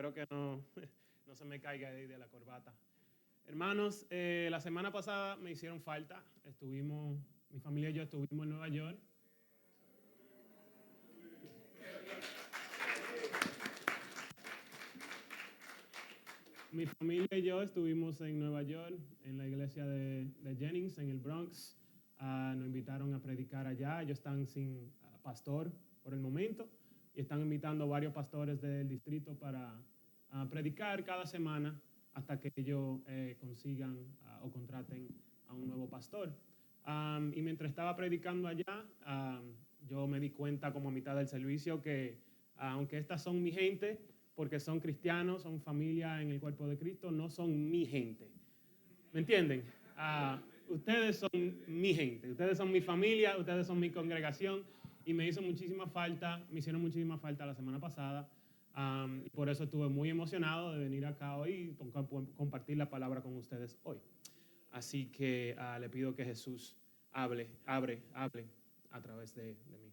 espero que no, no se me caiga ahí de la corbata. Hermanos, la semana pasada me hicieron falta. Mi familia y yo estuvimos en Nueva York. Mi familia y yo estuvimos en Nueva York, en la iglesia de Jennings, en el Bronx. Nos invitaron a predicar allá. Ellos están sin pastor por el momento y están invitando a varios pastores del distrito para predicar cada semana hasta que ellos consigan o contraten a un nuevo pastor. Y mientras estaba predicando allá, yo me di cuenta como a mitad del servicio que aunque estas son mi gente, porque son cristianos, son familia en el cuerpo de Cristo, no son mi gente. ¿Me entienden? Ustedes son mi gente, ustedes son mi familia, ustedes son mi congregación y me hicieron muchísima falta la semana pasada y por eso estuve muy emocionado de venir acá hoy y compartir la palabra con ustedes hoy. Así que le pido que Jesús hable a través de mí.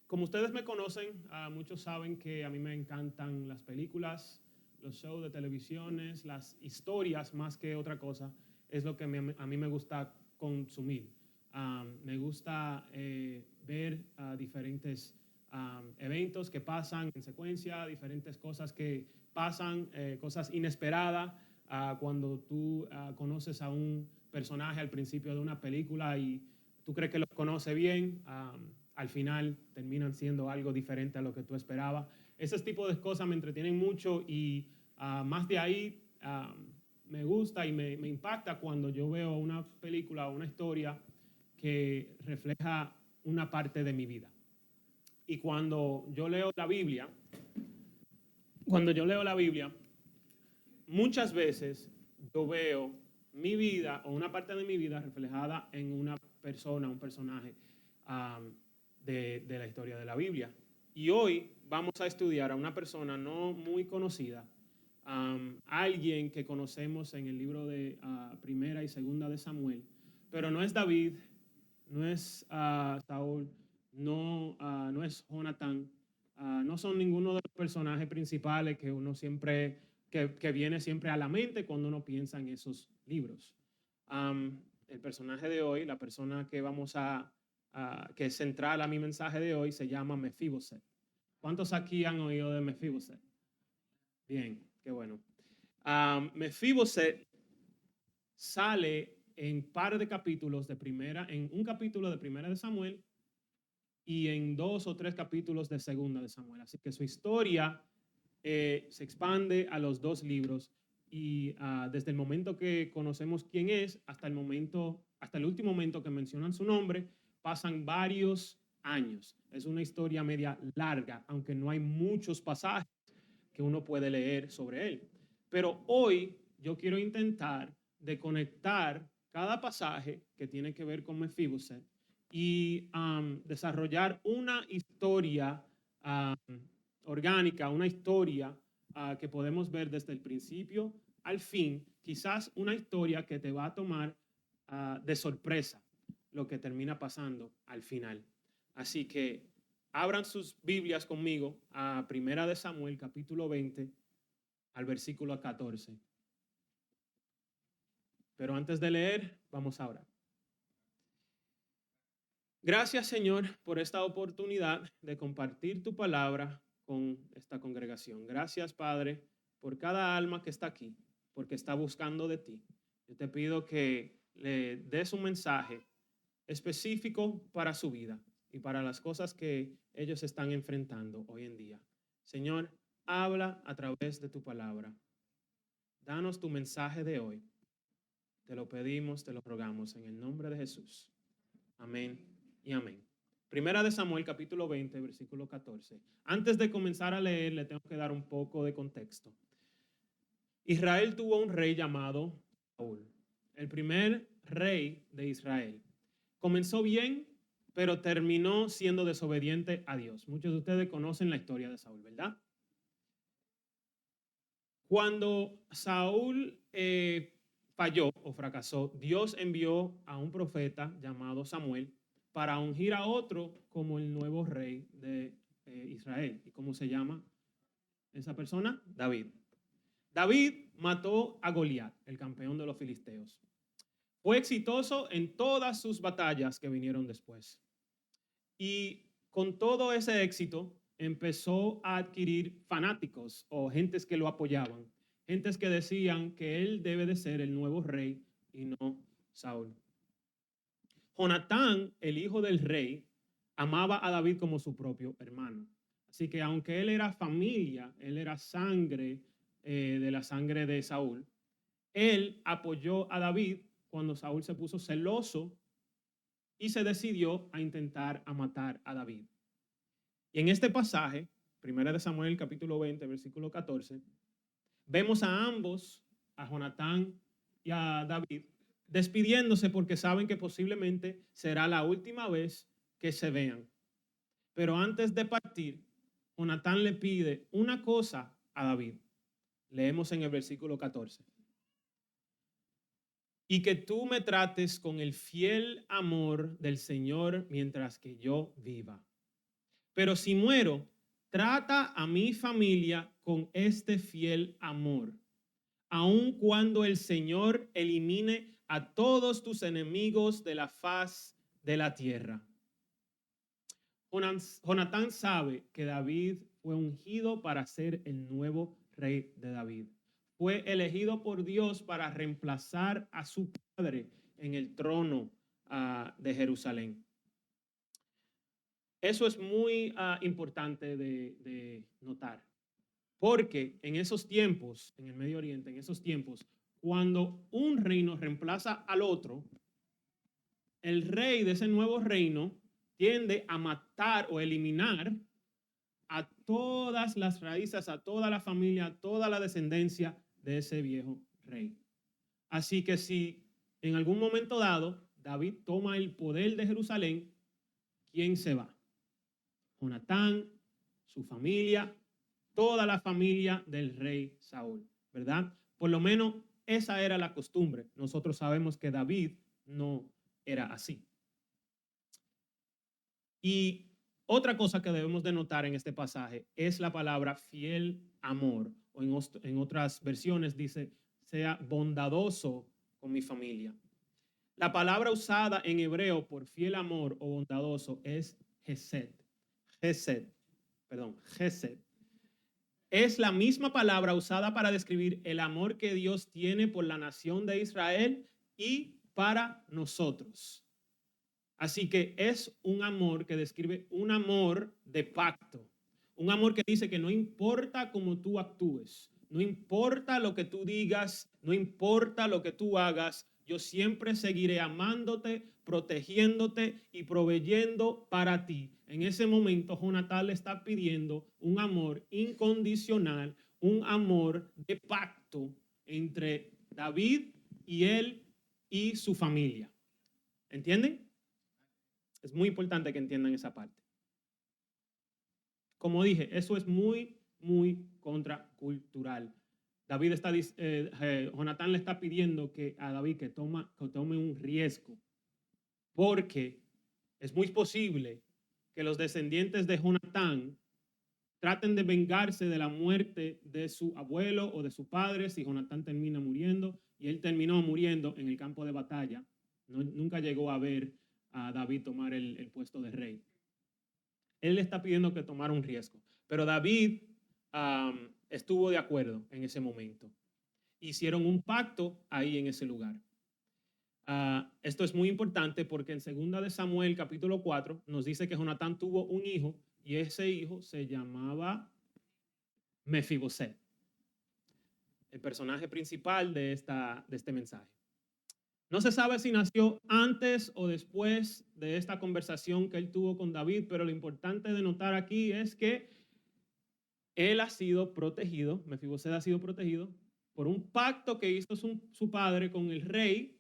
Como ustedes me conocen, muchos saben que a mí me encantan las películas, los shows de televisiones, las historias más que otra cosa, es lo que a mí me gusta consumir. Me gusta ver diferentes eventos que pasan en secuencia, diferentes cosas que pasan, cosas inesperadas, cuando tú conoces a un personaje al principio de una película y tú crees que lo conoce bien, al final terminan siendo algo diferente a lo que tú esperabas. Ese tipo de cosas me entretienen mucho y más de ahí me gusta y me impacta cuando yo veo una película o una historia que refleja una parte de mi vida. Y cuando yo leo la Biblia, muchas veces yo veo mi vida o una parte de mi vida reflejada en una persona, un personaje de la historia de la Biblia. Y hoy vamos a estudiar a una persona no muy conocida, alguien que conocemos en el libro de Primera y Segunda de Samuel, pero no es David, no es Saúl, no es Jonatán, no son ninguno de los personajes principales que uno siempre, que viene siempre a la mente cuando uno piensa en esos libros. El personaje de hoy, la persona que que es central a mi mensaje de hoy, se llama Mefiboset. ¿Cuántos aquí han oído de Mefiboset? Bien, qué bueno. Mefiboset sale en par de capítulos en un capítulo de Primera de Samuel y en 2 o 3 capítulos de Segunda de Samuel. Así que su historia se expande a los 2 libros y desde el momento que conocemos quién es hasta el último momento que mencionan su nombre, pasan varios años. Es una historia media larga, aunque no hay muchos pasajes que uno puede leer sobre él. Pero hoy yo quiero intentar de conectar cada pasaje que tiene que ver con Mefiboset y desarrollar una historia orgánica, una historia que podemos ver desde el principio al fin, quizás una historia que te va a tomar de sorpresa lo que termina pasando al final. Así que abran sus Biblias conmigo a Primera de Samuel, capítulo 20, al versículo 14. Pero antes de leer, vamos a orar. Gracias, Señor, por esta oportunidad de compartir tu palabra con esta congregación. Gracias, Padre, por cada alma que está aquí, porque está buscando de ti. Yo te pido que le des un mensaje específico para su vida y para las cosas que ellos están enfrentando hoy en día. Señor, habla a través de tu palabra. Danos tu mensaje de hoy. Te lo pedimos, te lo rogamos en el nombre de Jesús. Amén y amén. Primera de Samuel, capítulo 20, versículo 14. Antes de comenzar a leer, le tengo que dar un poco de contexto. Israel tuvo un rey llamado Saúl, el primer rey de Israel. Comenzó bien, pero terminó siendo desobediente a Dios. Muchos de ustedes conocen la historia de Saúl, ¿verdad? Cuando Saúl falló o fracasó, Dios envió a un profeta llamado Samuel para ungir a otro como el nuevo rey de Israel. ¿Y cómo se llama? Esa persona, David. David mató a Goliat, el campeón de los filisteos. Fue exitoso en todas sus batallas que vinieron después. Y con todo ese éxito empezó a adquirir fanáticos o gentes que lo apoyaban, gentes que decían que él debe de ser el nuevo rey y no Saúl. Jonatán, el hijo del rey, amaba a David como su propio hermano. Así que aunque él era familia, él era sangre de la sangre de Saúl, él apoyó a David cuando Saúl se puso celoso y se decidió a intentar a matar a David. Y en este pasaje, 1 Samuel capítulo 20, versículo 14, vemos a ambos, a Jonatán y a David, despidiéndose porque saben que posiblemente será la última vez que se vean. Pero antes de partir, Jonatán le pide una cosa a David. Leemos en el versículo 14. Y que tú me trates con el fiel amor del Señor mientras que yo viva. Pero si muero, trata a mi familia con este fiel amor, aun cuando el Señor elimine a todos tus enemigos de la faz de la tierra. Jonatán sabe que David fue ungido para ser el nuevo rey de David. Fue elegido por Dios para reemplazar a su padre en el trono de Jerusalén. Eso es muy importante de notar, porque en esos tiempos, en el Medio Oriente, en esos tiempos, cuando un reino reemplaza al otro, el rey de ese nuevo reino tiende a matar o eliminar a todas las raíces, a toda la familia, a toda la descendencia de ese viejo rey. Así que si en algún momento dado David toma el poder de Jerusalén, ¿quién se va? Jonatán, su familia, toda la familia del rey Saúl, ¿verdad? Por lo menos esa era la costumbre. Nosotros sabemos que David no era así. Y otra cosa que debemos de notar en este pasaje es la palabra fiel amor, o en otras versiones dice, sea bondadoso con mi familia. La palabra usada en hebreo por fiel amor o bondadoso es Hesed. Hesed. Es la misma palabra usada para describir el amor que Dios tiene por la nación de Israel y para nosotros. Así que es un amor que describe un amor de pacto, un amor que dice que no importa cómo tú actúes, no importa lo que tú digas, no importa lo que tú hagas, yo siempre seguiré amándote, protegiéndote y proveyendo para ti. En ese momento, Jonatán le está pidiendo un amor incondicional, un amor de pacto entre David y él y su familia. ¿Entienden? Es muy importante que entiendan esa parte. Como dije, eso es muy, muy contracultural. Jonatán le está pidiendo a David que tome un riesgo, porque es muy posible que los descendientes de Jonatán traten de vengarse de la muerte de su abuelo o de su padre si Jonatán termina muriendo, y él terminó muriendo en el campo de batalla. Nunca llegó a ver a David tomar el puesto de rey. Él le está pidiendo que tomara un riesgo, pero David estuvo de acuerdo en ese momento. Hicieron un pacto ahí en ese lugar. Esto es muy importante porque en 2 Samuel capítulo 4 nos dice que Jonatán tuvo un hijo y ese hijo se llamaba Mefiboset, el personaje principal de este mensaje. No se sabe si nació antes o después de esta conversación que él tuvo con David, pero lo importante de notar aquí es que él ha sido protegido, Mefiboset ha sido protegido por un pacto que hizo su padre con el rey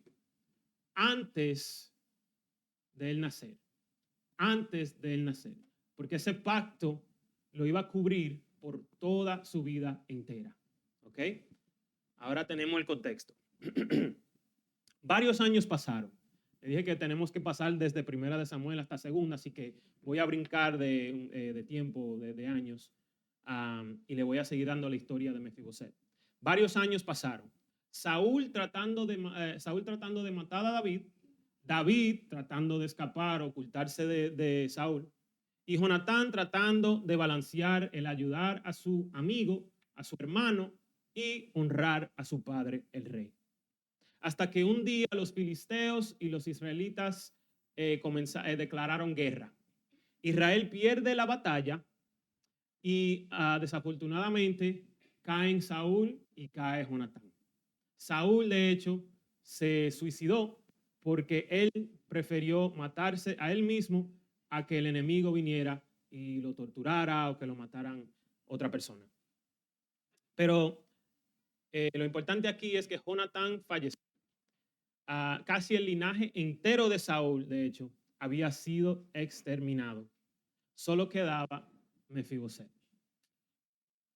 antes de él nacer. Antes de él nacer. Porque ese pacto lo iba a cubrir por toda su vida entera. ¿Ok? Ahora tenemos el contexto. Varios años pasaron. Le dije que tenemos que pasar desde 1 Samuel hasta 2, así que voy a brincar de tiempo, de años. y le voy a seguir dando la historia de Mefiboset. Varios años pasaron. Saúl tratando de matar a David, David tratando de escapar, ocultarse de Saúl, y Jonatán tratando de balancear el ayudar a su amigo, a su hermano, y honrar a su padre, el rey. Hasta que un día los filisteos y los israelitas declararon guerra. Israel pierde la batalla y desafortunadamente caen Saúl y cae Jonatán. Saúl, de hecho, se suicidó porque él prefirió matarse a él mismo a que el enemigo viniera y lo torturara o que lo mataran otra persona. Pero lo importante aquí es que Jonatán falleció. Casi el linaje entero de Saúl, de hecho, había sido exterminado. Solo quedaba Mefiboset.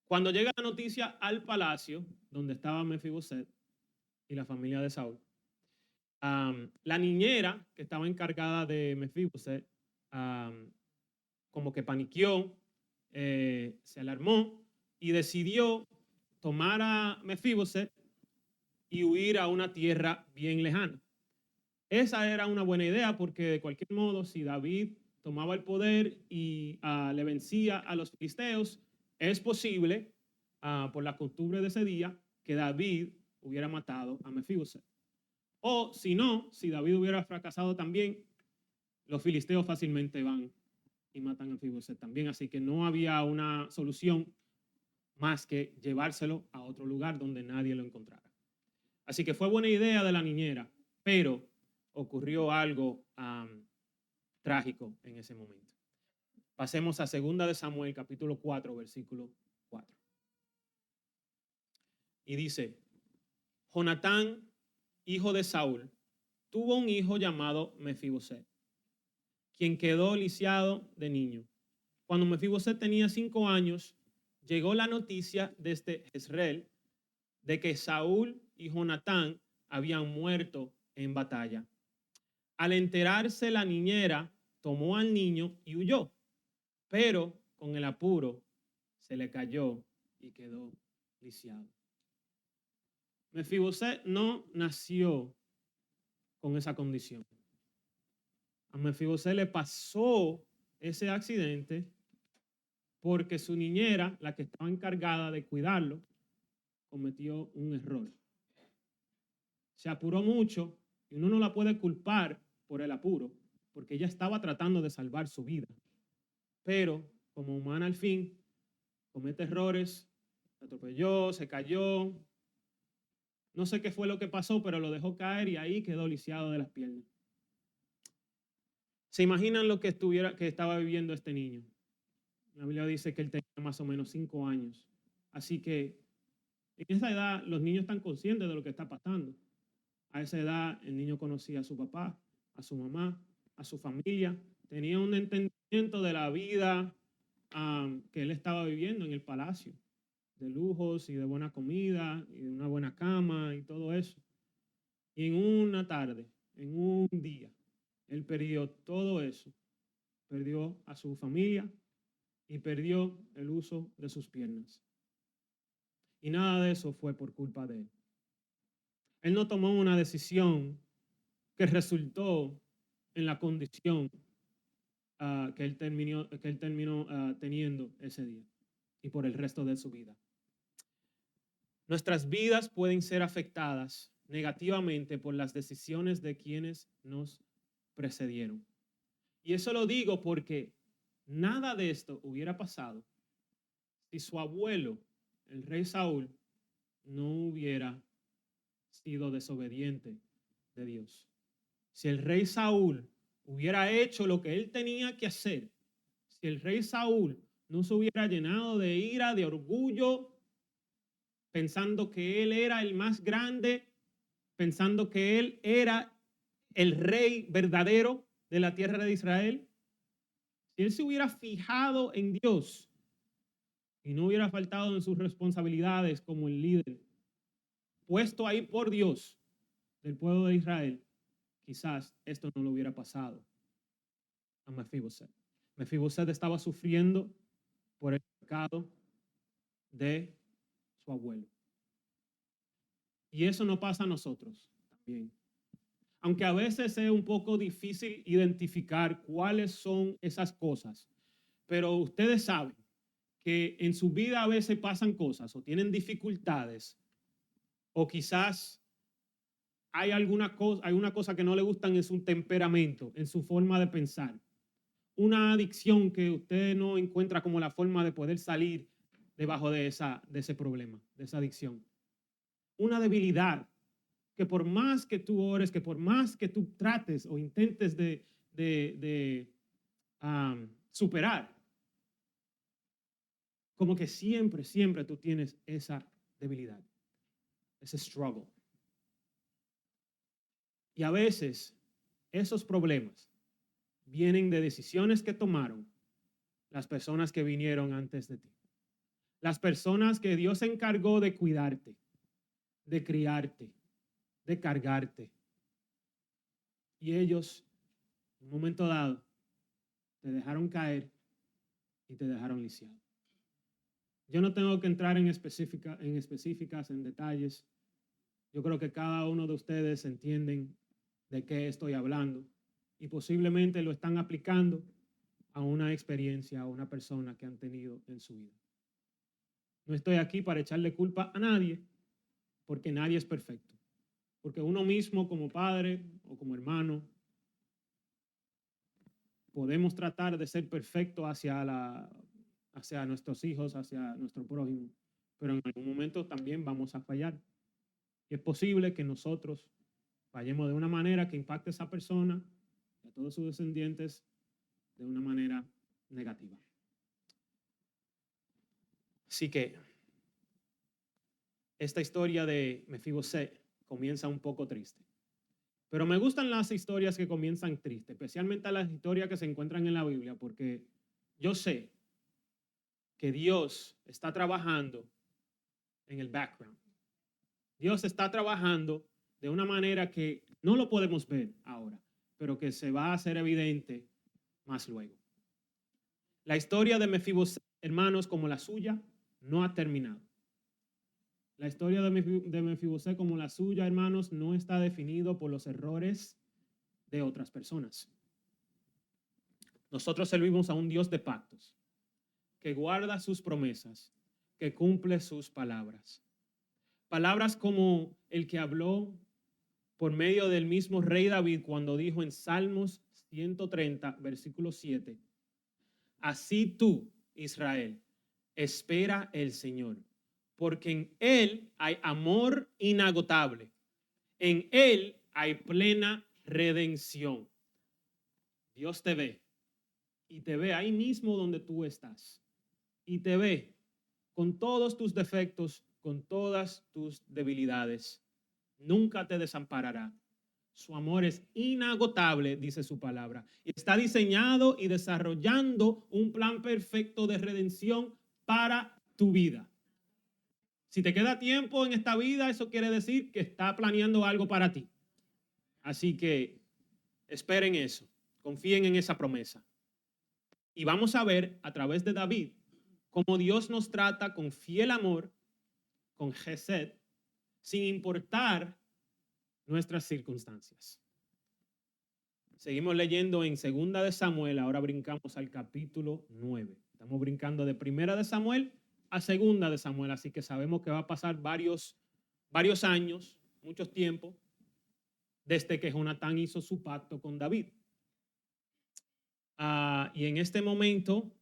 Cuando llega la noticia al palacio donde estaba Mefiboset y la familia de Saúl, la niñera que estaba encargada de Mefiboset como que paniqueó, se alarmó y decidió tomar a Mefiboset y huir a una tierra bien lejana. Esa era una buena idea porque de cualquier modo, si David tomaba el poder y le vencía a los filisteos, es posible, por la costumbre de ese día, que David hubiera matado a Mefiboset. O si no, si David hubiera fracasado también, los filisteos fácilmente van y matan a Mefiboset también. Así que no había una solución más que llevárselo a otro lugar donde nadie lo encontrara. Así que fue buena idea de la niñera, pero ocurrió algo trágico en ese momento. Pasemos a 2 de Samuel, capítulo 4, versículo 4. Y dice, Jonatán, hijo de Saúl, tuvo un hijo llamado Mefiboset, quien quedó lisiado de niño. Cuando Mefiboset tenía 5 años, llegó la noticia desde Jezreel de que Saúl y Jonatán habían muerto en batalla. Al enterarse, la niñera tomó al niño y huyó, pero con el apuro se le cayó y quedó lisiado. Mefiboset no nació con esa condición. A Mefiboset le pasó ese accidente porque su niñera, la que estaba encargada de cuidarlo, cometió un error. Se apuró mucho y uno no la puede culpar por el apuro, porque ella estaba tratando de salvar su vida. Pero como humana al fin, comete errores, se atropelló, se cayó. No sé qué fue lo que pasó, pero lo dejó caer y ahí quedó lisiado de las piernas. ¿Se imaginan lo que estaba viviendo este niño? La Biblia dice que él tenía más o menos 5 años. Así que en esa edad los niños están conscientes de lo que está pasando. A esa edad el niño conocía a su papá, a su mamá, a su familia. Tenía un entendimiento de la vida que él estaba viviendo en el palacio, de lujos y de buena comida y de una buena cama y todo eso. Y en una tarde, en un día, él perdió todo eso. Perdió a su familia y perdió el uso de sus piernas. Y nada de eso fue por culpa de él. Él no tomó una decisión que resultó en la condición que él terminó teniendo ese día y por el resto de su vida. Nuestras vidas pueden ser afectadas negativamente por las decisiones de quienes nos precedieron. Y eso lo digo porque nada de esto hubiera pasado si su abuelo, el rey Saúl, no hubiera sido desobediente de Dios. Si el rey Saúl hubiera hecho lo que él tenía que hacer, si el rey Saúl no se hubiera llenado de ira, de orgullo, pensando que él era el más grande, pensando que él era el rey verdadero de la tierra de Israel, si él se hubiera fijado en Dios y no hubiera faltado en sus responsabilidades como el líder, puesto ahí por Dios del pueblo de Israel, quizás esto no lo hubiera pasado a Mefiboset. Mefiboset estaba sufriendo por el pecado de su abuelo. Y eso no pasa a nosotros también. Aunque a veces es un poco difícil identificar cuáles son esas cosas, pero ustedes saben que en su vida a veces pasan cosas o tienen dificultades o quizás hay una cosa que no le gustan en su temperamento, en su forma de pensar. Una adicción que usted no encuentra como la forma de poder salir debajo de ese problema, de esa adicción. Una debilidad que por más que tú ores, que por más que tú trates o intentes de superar, como que siempre tú tienes esa debilidad, ese struggle. Y a veces esos problemas vienen de decisiones que tomaron las personas que vinieron antes de ti. Las personas que Dios se encargó de cuidarte, de criarte, de cargarte. Y ellos, en un momento dado, te dejaron caer y te dejaron lisiado. Yo no tengo que entrar en específicas, en detalles. Yo creo que cada uno de ustedes entienden de qué estoy hablando y posiblemente lo están aplicando a una experiencia, a una persona que han tenido en su vida. No estoy aquí para echarle culpa a nadie, porque nadie es perfecto. Porque uno mismo como padre o como hermano podemos tratar de ser perfecto hacia nuestros hijos, hacia nuestro prójimo, pero en algún momento también vamos a fallar. Y es posible que nosotros fallemos de una manera que impacte a esa persona y a todos sus descendientes de una manera negativa. Así que esta historia de Mefiboset comienza un poco triste. Pero me gustan las historias que comienzan tristes, especialmente las historias que se encuentran en la Biblia, porque yo sé que Dios está trabajando en el background. Dios está trabajando de una manera que no lo podemos ver ahora, pero que se va a hacer evidente más luego. La historia de Mefiboset, hermanos, como la suya, no ha terminado. La historia de Mefiboset como la suya, hermanos, no está definido por los errores de otras personas. Nosotros servimos a un Dios de pactos, que guarda sus promesas, que cumple sus palabras. Palabras como el que habló por medio del mismo rey David cuando dijo en Salmos 130, versículo 7, así tú, Israel, espera el Señor, porque en Él hay amor inagotable, en Él hay plena redención. Dios te ve y te ve ahí mismo donde tú estás y te ve con todos tus defectos, con todas tus debilidades. Nunca te desamparará. Su amor es inagotable, dice su palabra. Y está diseñado y desarrollando un plan perfecto de redención para tu vida. Si te queda tiempo en esta vida, eso quiere decir que está planeando algo para ti. Así que esperen eso, confíen en esa promesa. Y vamos a ver a través de David cómo Dios nos trata con fiel amor, con Gesed, sin importar nuestras circunstancias. Seguimos leyendo en 2 de Samuel, ahora brincamos al capítulo 9. Estamos brincando de 1 de Samuel a 2 de Samuel, así que sabemos que va a pasar varios años, muchos tiempos, desde que Jonatán hizo su pacto con David. Y en este momento,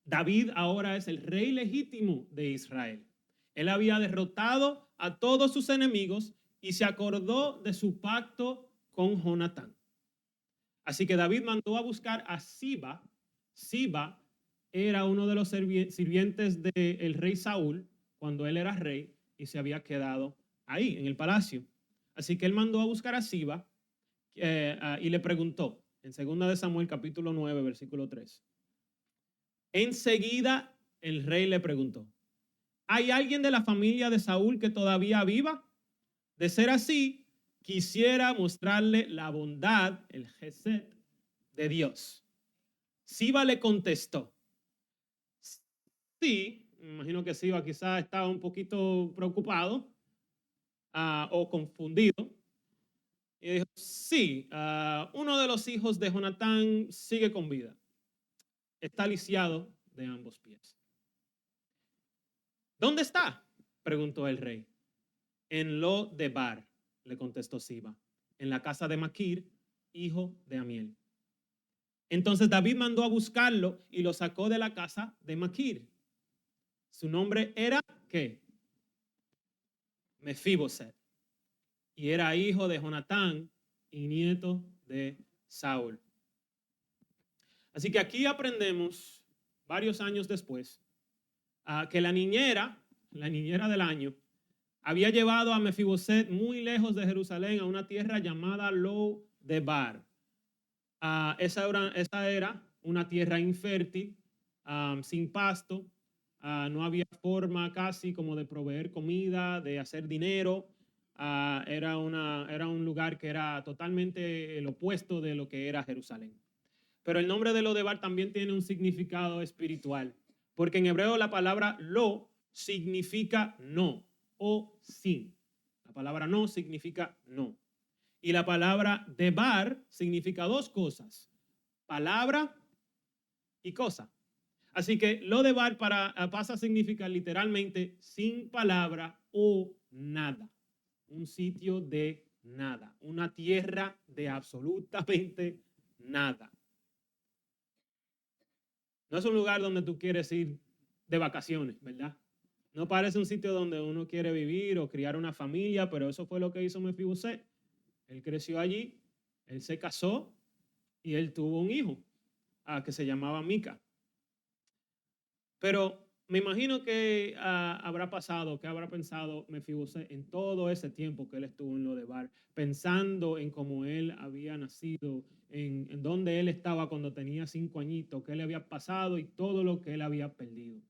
David ahora es el rey legítimo de Israel. Él había derrotado a todos sus enemigos y se acordó de su pacto con Jonatán. Así que David mandó a buscar a Siba. Siba era uno de los sirvientes del rey Saúl cuando él era rey y se había quedado ahí en el palacio. Así que él mandó a buscar a Siba y le preguntó en 2 de Samuel capítulo 9 versículo 3. Enseguida el rey le preguntó, ¿hay alguien de la familia de Saúl que todavía viva? De ser así, quisiera mostrarle la bondad, el gesed de Dios. Siba le contestó, sí, Me imagino que Siba quizás estaba un poquito preocupado o confundido. Y dijo, sí, uno de los hijos de Jonatán sigue con vida. Está lisiado de ambos pies. ¿Dónde está? Preguntó el rey. En Lo Debar, le contestó Siba, en la casa de Maquir, hijo de Amiel. Entonces David mandó a buscarlo y lo sacó de la casa de Maquir. Su nombre era, ¿qué? Mefiboset. Y era hijo de Jonatán y nieto de Saúl. Así que aquí aprendemos, varios años después, que la niñera del año, había llevado a Mefiboset muy lejos de Jerusalén a una tierra llamada Lo Debar. Esa era una tierra infértil, sin pasto, no había forma casi como de proveer comida, de hacer dinero. Era un lugar que era totalmente el opuesto de lo que era Jerusalén. Pero el nombre de Lodebar también tiene un significado espiritual, porque en hebreo la palabra lo significa no o sin. La palabra no significa no. Y la palabra debar significa dos cosas, palabra y cosa. Así que Lodebar pasa a significar literalmente sin palabra o nada. Un sitio de nada, una tierra de absolutamente nada. No es un lugar donde tú quieres ir de vacaciones, ¿verdad? No parece un sitio donde uno quiere vivir o criar una familia, pero eso fue lo que hizo Mefiboset. Él creció allí, él se casó y él tuvo un hijo que se llamaba Mica. Pero me imagino que habrá pasado, que habrá pensado Mefiboset en todo ese tiempo que él estuvo en Lodebar, pensando en cómo él había nacido, en dónde él estaba cuando tenía 5 añitos, qué le había pasado y todo lo que él había perdido.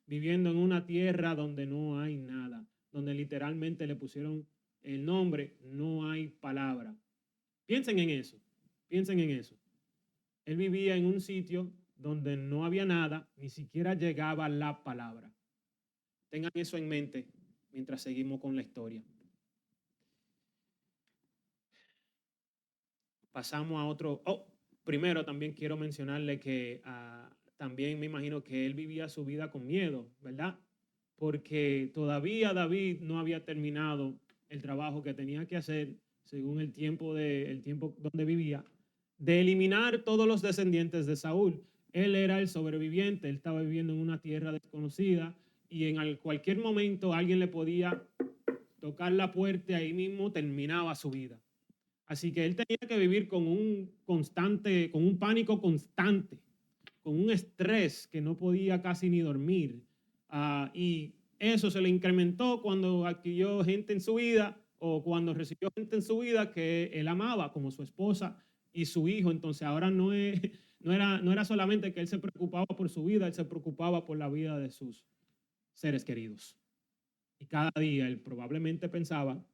Viviendo en una tierra donde no hay nada, donde literalmente le pusieron el nombre, no hay palabra. Piensen en eso, piensen en eso. Él vivía en un sitio donde no había nada, ni siquiera llegaba la palabra. Tengan eso en mente mientras seguimos con la historia. Pasamos a otro. Primero también quiero mencionarle que también me imagino que él vivía su vida con miedo, ¿verdad? Porque todavía David no había terminado el trabajo que tenía que hacer según el tiempo donde vivía, de eliminar todos los descendientes de Saúl. Él era el sobreviviente, él estaba viviendo en una tierra desconocida y en cualquier momento alguien le podía tocar la puerta y ahí mismo terminaba su vida. Así que él tenía que vivir con un pánico constante, con un estrés que no podía casi ni dormir. Y eso se le incrementó cuando adquirió gente en su vida o cuando recibió gente en su vida que él amaba, como su esposa y su hijo. Entonces ahora no era solamente que él se preocupaba por su vida, él se preocupaba por la vida de sus seres queridos. Y cada día él probablemente pensaba,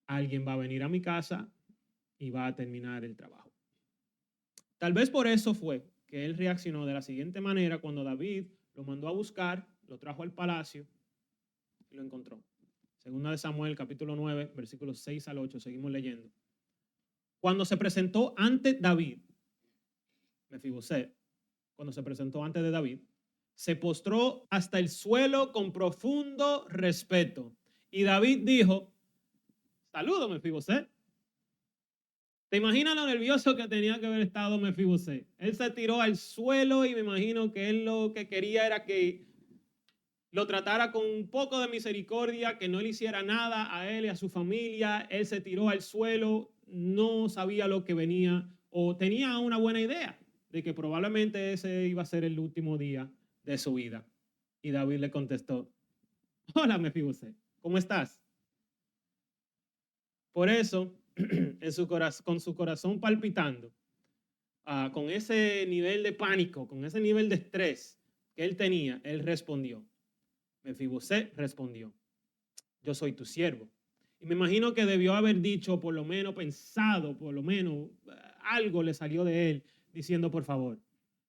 alguien va a venir a mi casa y va a terminar el trabajo. Tal vez por eso fue que él reaccionó de la siguiente manera cuando David lo mandó a buscar, lo trajo al palacio y lo encontró. Segunda de Samuel, capítulo 9, versículos 6 al 8, seguimos leyendo. Cuando se presentó ante David, Mefiboset, cuando se presentó ante de David, se postró hasta el suelo con profundo respeto. Y David dijo, saludo Mefiboset. ¿Te imaginas lo nervioso que tenía que haber estado Mefiboset? Él se tiró al suelo y me imagino que él lo que quería era que lo tratara con un poco de misericordia, que no le hiciera nada a él y a su familia. Él se tiró al suelo, no sabía lo que venía o tenía una buena idea de que probablemente ese iba a ser el último día de su vida. Y David le contestó, hola Mefiboset, ¿cómo estás? Por eso, con su corazón palpitando, con ese nivel de pánico, con ese nivel de estrés que él tenía, él respondió. Mefiboset respondió, yo soy tu siervo. Y me imagino que debió haber dicho, por lo menos pensado, por lo menos algo le salió de él, diciendo, por favor,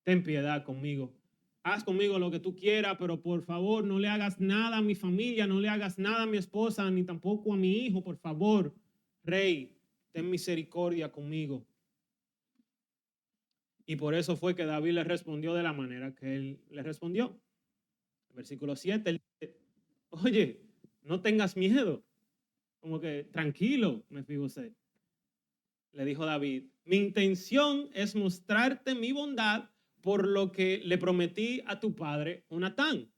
ten piedad conmigo, haz conmigo lo que tú quieras, pero por favor no le hagas nada a mi familia, no le hagas nada a mi esposa, ni tampoco a mi hijo, por favor. Rey, ten misericordia conmigo. Y por eso fue que David le respondió de la manera que él le respondió. Versículo 7, él dice, oye, no tengas miedo. Como que tranquilo, Mefiboset. Le dijo David, mi intención es mostrarte mi bondad por lo que le prometí a tu padre, Jonatán.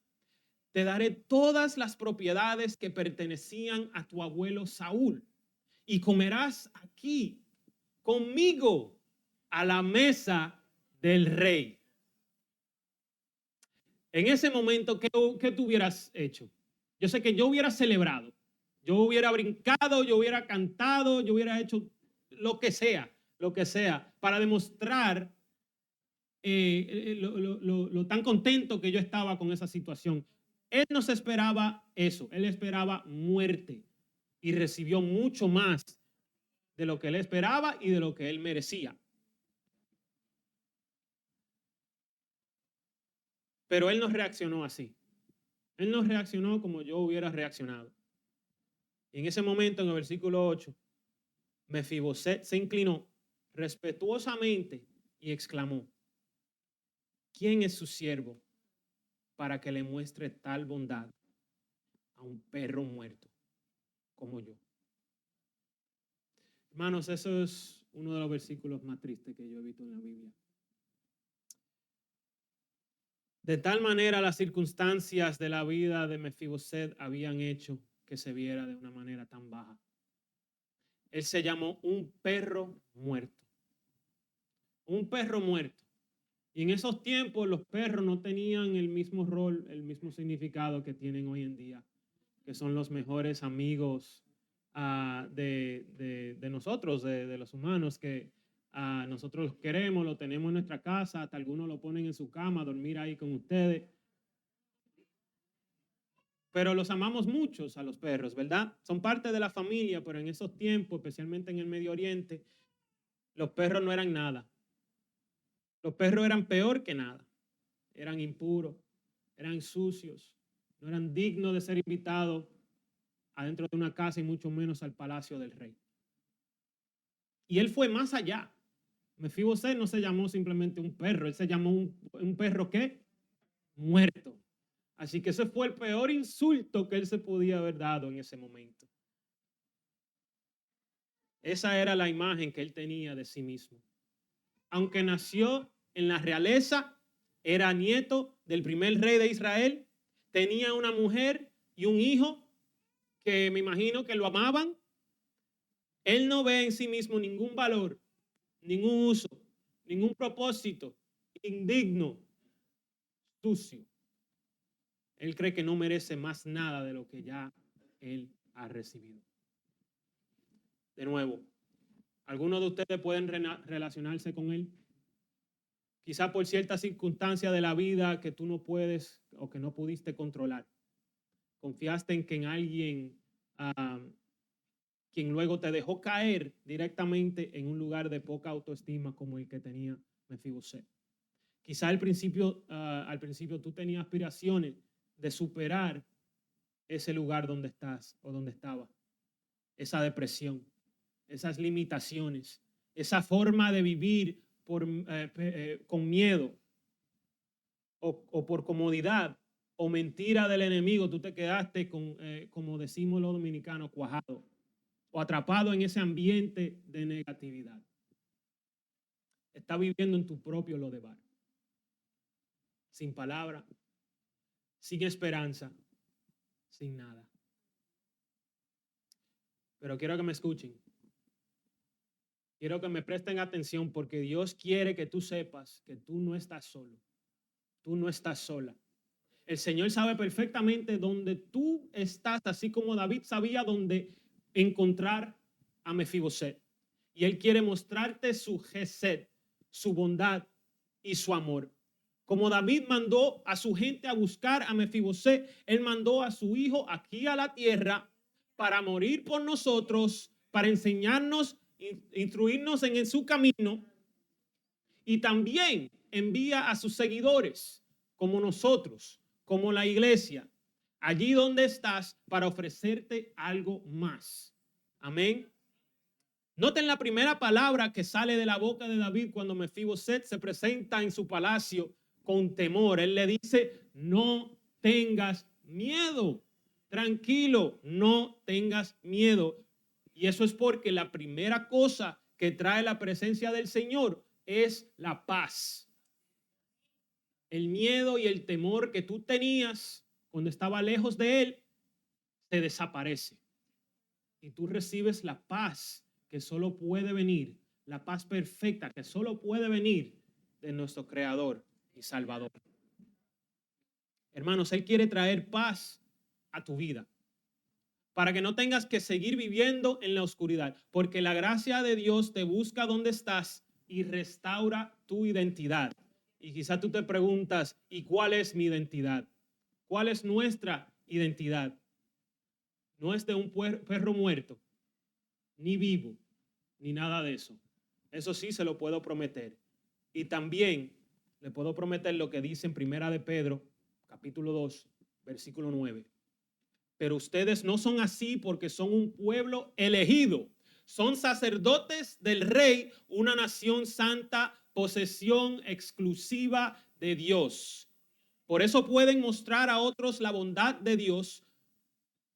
Te daré todas las propiedades que pertenecían a tu abuelo Saúl y comerás aquí conmigo a la mesa del rey. En ese momento, ¿qué tú hubieras hecho? Yo sé que yo hubiera celebrado, yo hubiera brincado, yo hubiera cantado, yo hubiera hecho lo que sea, para demostrar lo tan contento que yo estaba con esa situación. Él no se esperaba eso, él esperaba muerte y recibió mucho más de lo que él esperaba y de lo que él merecía. Pero él no reaccionó así. Él no reaccionó como yo hubiera reaccionado. Y en ese momento, en el versículo 8, Mefiboset se inclinó respetuosamente y exclamó, ¿quién es su siervo para que le muestre tal bondad a un perro muerto como yo? Hermanos, eso es uno de los versículos más tristes que yo he visto en la Biblia. De tal manera las circunstancias de la vida de Mefiboset habían hecho que se viera de una manera tan baja. Él se llamó un perro muerto. Un perro muerto. Y en esos tiempos los perros no tenían el mismo rol, el mismo significado que tienen hoy en día, que son los mejores amigos de nosotros, de los humanos, que nosotros los queremos, lo tenemos en nuestra casa, hasta algunos lo ponen en su cama a dormir ahí con ustedes. Pero los amamos muchos a los perros, ¿verdad? Son parte de la familia, pero en esos tiempos, especialmente en el Medio Oriente, los perros no eran nada. Los perros eran peor que nada. Eran impuros, eran sucios, no eran dignos de ser invitados adentro de una casa y mucho menos al palacio del rey. Y él fue más allá. Mefiboset no se llamó simplemente un perro, él se llamó un perro ¿qué? Muerto. Así que ese fue el peor insulto que él se podía haber dado en ese momento. Esa era la imagen que él tenía de sí mismo. Aunque nació en la realeza, era nieto del primer rey de Israel, tenía una mujer y un hijo que me imagino que lo amaban. Él no ve en sí mismo ningún valor, ningún uso, ningún propósito, indigno, sucio. Él cree que no merece más nada de lo que ya él ha recibido. De nuevo, ¿algunos de ustedes pueden relacionarse con él? Quizá por cierta circunstancia de la vida que tú no puedes o que no pudiste controlar. Confiaste en que en alguien quien luego te dejó caer directamente en un lugar de poca autoestima como el que tenía Mefiboset. Quizá al principio tú tenías aspiraciones de superar ese lugar donde estás o donde estaba, esa depresión, esas limitaciones, esa forma de vivir con miedo o por comodidad o mentira del enemigo. Tú te quedaste con, como decimos los dominicanos, cuajado o atrapado en ese ambiente de negatividad. Está viviendo en tu propio Lodebar, sin palabra, sin esperanza, sin nada. Pero quiero que me escuchen. Quiero que me presten atención porque Dios quiere que tú sepas que tú no estás solo. Tú no estás sola. El Señor sabe perfectamente dónde tú estás, así como David sabía dónde encontrar a Mefiboset. Y Él quiere mostrarte su gesed, su bondad y su amor. Como David mandó a su gente a buscar a Mefiboset, Él mandó a su hijo aquí a la tierra para morir por nosotros, para enseñarnos, instruirnos en su camino, y también envía a sus seguidores como nosotros, como la iglesia, allí donde estás, para ofrecerte algo más. Amén. Noten la primera palabra que sale de la boca de David cuando Mefiboset se presenta en su palacio con temor. Él le dice, no tengas miedo, tranquilo, no tengas miedo. Y eso es porque la primera cosa que trae la presencia del Señor es la paz. El miedo y el temor que tú tenías cuando estaba lejos de Él se desaparece. Y tú recibes la paz que solo puede venir, la paz perfecta que solo puede venir de nuestro Creador y Salvador. Hermanos, Él quiere traer paz a tu vida para que no tengas que seguir viviendo en la oscuridad, porque la gracia de Dios te busca donde estás y restaura tu identidad. Y quizá tú te preguntas, ¿y cuál es mi identidad? ¿Cuál es nuestra identidad? No es de un perro muerto, ni vivo, ni nada de eso. Eso sí se lo puedo prometer. Y también le puedo prometer lo que dice en Primera de Pedro, capítulo 2, versículo 9. Pero ustedes no son así porque son un pueblo elegido. Son sacerdotes del rey, una nación santa, posesión exclusiva de Dios. Por eso pueden mostrar a otros la bondad de Dios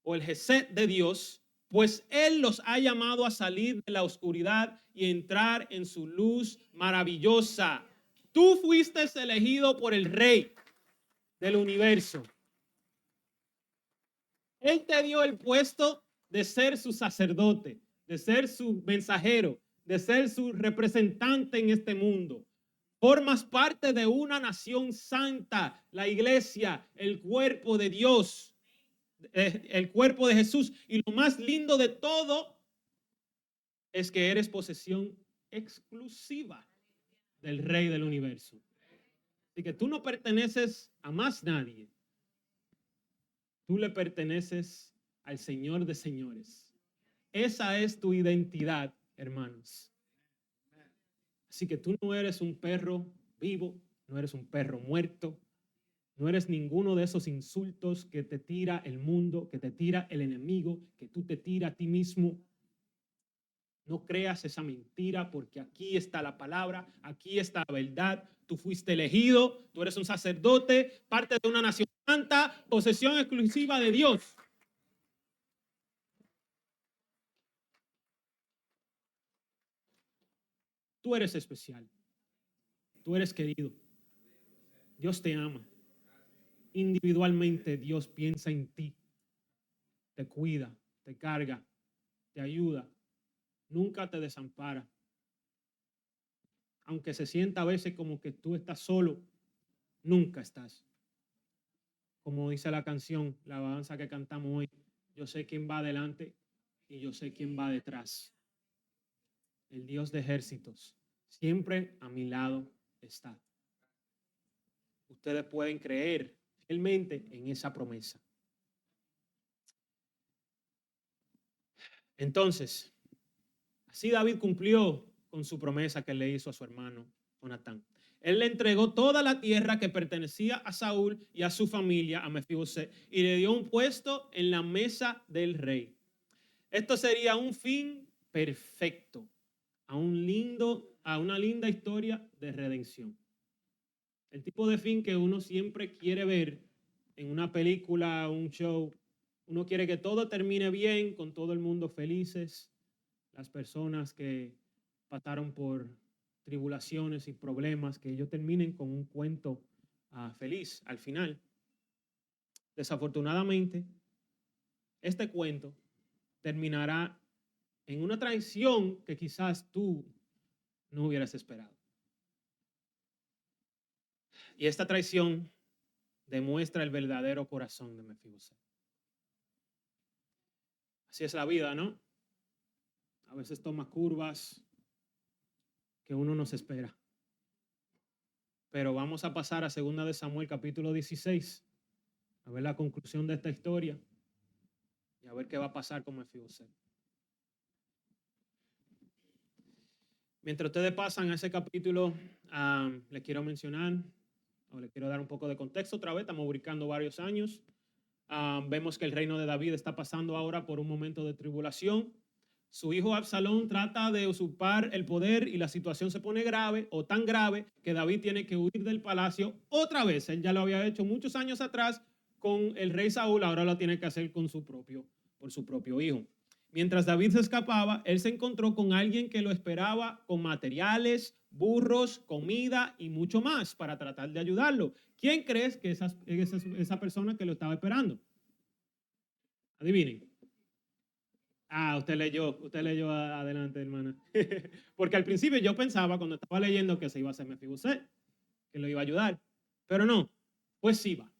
o el gesed de Dios, pues Él los ha llamado a salir de la oscuridad y entrar en su luz maravillosa. Tú fuiste elegido por el Rey del universo. Él te dio el puesto de ser su sacerdote, de ser su mensajero, de ser su representante en este mundo. Formas parte de una nación santa, la iglesia, el cuerpo de Dios, el cuerpo de Jesús. Y lo más lindo de todo es que eres posesión exclusiva del Rey del universo. Así que tú no perteneces a más nadie. Tú le perteneces al Señor de señores. Esa es tu identidad, hermanos. Así que tú no eres un perro vivo, no eres un perro muerto, no eres ninguno de esos insultos que te tira el mundo, que te tira el enemigo, que tú te tiras a ti mismo. No creas esa mentira porque aquí está la palabra, aquí está la verdad. Tú fuiste elegido, tú eres un sacerdote, parte de una nación santa, posesión exclusiva de Dios. Tú eres especial, tú eres querido. Dios te ama. Individualmente Dios piensa en ti, te cuida, te carga, te ayuda, nunca te desampara. Aunque se sienta a veces como que tú estás solo, nunca estás. Como dice la canción, la alabanza que cantamos hoy, yo sé quién va adelante y yo sé quién va detrás. El Dios de ejércitos siempre a mi lado está. Ustedes pueden creer fielmente en esa promesa. Entonces, así David cumplió con su promesa que le hizo a su hermano Jonatán. Él le entregó toda la tierra que pertenecía a Saúl y a su familia, a Mefiboset, y le dio un puesto en la mesa del rey. Esto sería un fin perfecto, a una linda historia de redención. El tipo de fin que uno siempre quiere ver en una película, un show. Uno quiere que todo termine bien, con todo el mundo felices, las personas que pasaron por tribulaciones y problemas, que ellos terminen con un cuento feliz al final. Desafortunadamente, este cuento terminará en una traición que quizás tú no hubieras esperado. Y esta traición demuestra el verdadero corazón de Mefiboset. Así es la vida, ¿no? A veces toma curvas que uno no se espera. Pero vamos a pasar a 2 de Samuel capítulo 16, a ver la conclusión de esta historia y a ver qué va a pasar con Mefiboset. Mientras ustedes pasan a ese capítulo, les quiero mencionar Ahora, les quiero dar un poco de contexto otra vez. Estamos ubicando varios años. Vemos que el reino de David está pasando ahora por un momento de tribulación. Su hijo Absalón trata de usurpar el poder y la situación se pone grave o tan grave que David tiene que huir del palacio otra vez. Él ya lo había hecho muchos años atrás con el rey Saúl, ahora lo tiene que hacer con por su propio hijo. Mientras David se escapaba, él se encontró con alguien que lo esperaba con materiales, burros, comida y mucho más para tratar de ayudarlo. ¿Quién crees que esa persona que lo estaba esperando? Adivinen. Usted leyó adelante, hermana. Porque al principio yo pensaba cuando estaba leyendo que se iba a hacer Mefiboset, que lo iba a ayudar. Pero no, fue Siba.